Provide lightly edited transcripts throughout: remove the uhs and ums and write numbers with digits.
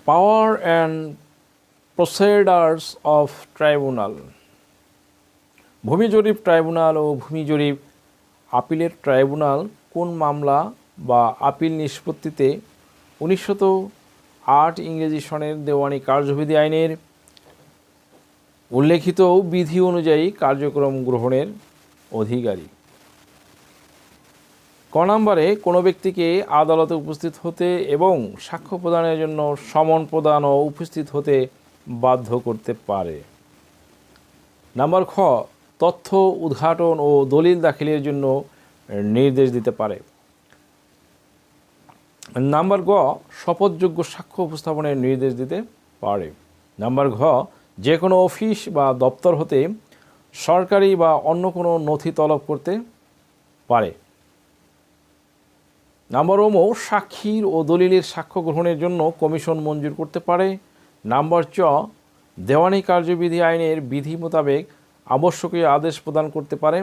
Power and procedures of tribunal. ভূমি জরিপ tribunal ও ভূমি জরিপ আপিলের ট্রাইব্যুনাল কোন মামলা বা আপিল নিষ্পত্তিতে 1908 ইংরেজি সনের দেওয়ানি কার্যবিধি আইনের উল্লেখিত বিধি অনুযায়ী কার্যক্রম গ্রহণের অধিকারী। ক নম্বরে কোনো ব্যক্তিকে আদালতে উপস্থিত হতে এবং সাক্ষ্য প্রদানের জন্য সমন প্রদান ও উপস্থিত হতে বাধ্য করতে পারে। নাম্বার খ তথ্য উদ্ঘাটন ও দলিল দাখিলের জন্য নির্দেশ দিতে পারে। নাম্বার গ শপথযোগ্য সাক্ষ্য উপস্থাপনের নির্দেশ দিতে পারে। নাম্বার ঘ যে কোনো অফিস বা দপ্তর হতে সরকারি বা অন্য কোনো নথি তলব করতে পারে। নাম্বার ওমো সাক্ষীর ও দলিলের সাক্ষ্য গ্রহণের জন্য কমিশন মঞ্জুর করতে পারে। নাম্বার চ দেওয়ানি কার্যবিধি আইনের বিধি মোতাবেক আবশ্যকীয় আদেশ প্রদান করতে পারে।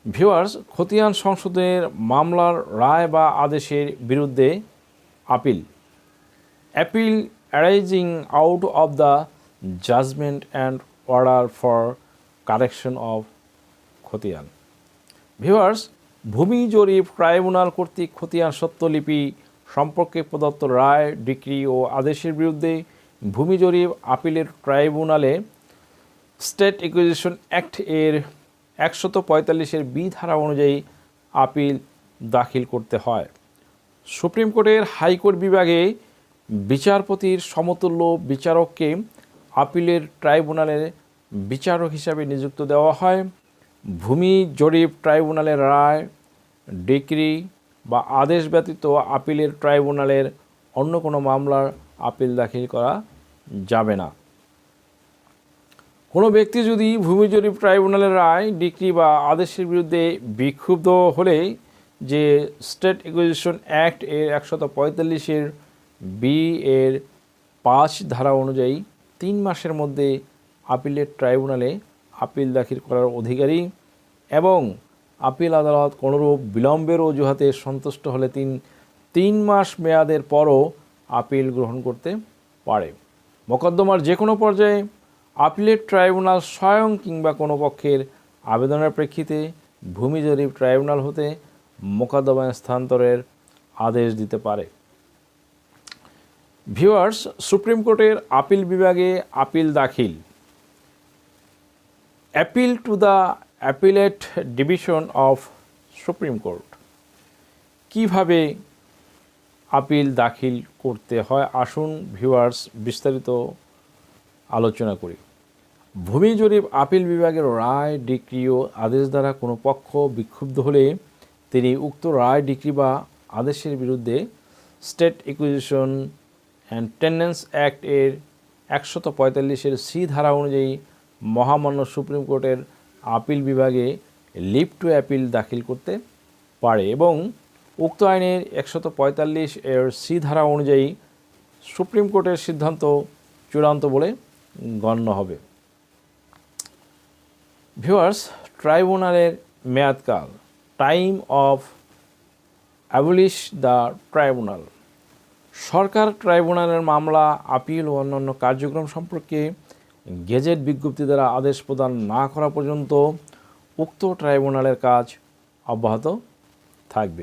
ভিউয়ার্স, খতিয়ান সংশোধনের মামলার রায় বা আদেশের বিরুদ্ধে appeal. Appeal arising out of the judgment and order for correction of খতিয়ান। ভিউয়ার্স, ভূমি জরিপ ট্রাইব্যুনাল কর্তৃক খতিয়ান সত্যলিপি সম্পর্কে প্রদত্ত রায়, ডিক্রি ও আদেশের বিরুদ্ধে ভূমি জরিপ আপিলের ট্রাইব্যুনালে স্টেট অ্যাকুইজিশন অ্যাক্ট এর 145 বি ধারা অনুযায়ী আপিল দাখিল করতে হয়। সুপ্রিম কোর্টের হাইকোর্ট বিভাগে বিচারপতির সমতুল্য বিচারককে আপিলের ট্রাইব্যুনালের বিচারক হিসাবে নিযুক্ত দেওয়া হয়। ভূমি জরিপ ট্রাইব্যুনালের রায়, ডিক্রি বা আদেশ ব্যতীত আপিলের ট্রাইব্যুনালের অন্য কোনো মামলার আপিল দাখিল করা যাবে না। কোনো ব্যক্তি যদি ভূমি জরিপ ট্রাইব্যুনালের রায়, ডিক্রি বা আদেশের বিরুদ্ধে বিক্ষুব্ধ হলে যে স্টেট অ্যাকুইজিশন অ্যাক্ট এর 145 বি এর 5 ধারা অনুযায়ী 3 মাসের মধ্যে আপিলের ট্রাইব্যুনালে আপিল দাখিল করার অধিকারী এবং আপিল আদালত কোনোরূপ বিলম্বের অজুহাতে সন্তুষ্ট হলে 3 মাস মেয়াদের পরও আপিল গ্রহণ করতে পারে। মোকদ্দমার যে কোনো পর্যায়ে আপিলের ট্রাইব্যুনাল স্বয়ং কিংবা কোনো পক্ষের আবেদনের প্রেক্ষিতে ভূমি জরিপ ট্রাইব্যুনাল হতে মোকদ্দমা স্থানান্তরের আদেশ দিতে পারে। ভিউয়ার্স, সুপ্রিম কোর্টের আপিল বিভাগে আপিল দাখিল। Appeal to the appellate division of supreme court. কিভাবে আপিল দাখিল করতে হয় আসুন ভিউয়ার্স বিস্তারিত আলোচনা করি। ভূমি জরিপ আপিল বিভাগের রায়, ডিক্রি ও আদেশ দ্বারা কোনো পক্ষ বিক্ষুব্ধ হলে তিনি উক্ত রায়, ডিক্রি বা আদেশের বিরুদ্ধে স্টেট অ্যাকুইজিশন অ্যান্ড টেন্যান্স অ্যাক্ট এর 145 সি ধারা অনুযায়ী মহামান্য সুপ্রিম কোর্টের আপিল বিভাগে লিভ টু অ্যাপিল দাখিল করতে পারে এবং উক্ত আইনের 145 এর সি ধারা অনুযায়ী সুপ্রিম কোর্টের সিদ্ধান্ত চূড়ান্ত বলে গণ্য হবে। ভিউয়ার্স, ট্রাইব্যুনালের মেয়াদকাল। Time of abolish the tribunal. সরকার ট্রাইব্যুনালের মামলা, আপিল ও অন্যান্য কার্যক্রম সম্পর্কে গেজেট বিজ্ঞপ্তি দ্বারা আদেশ প্রদান না করা পর্যন্ত উক্ত ট্রাইব্যুনালের কাজ অব্যাহত থাকবে।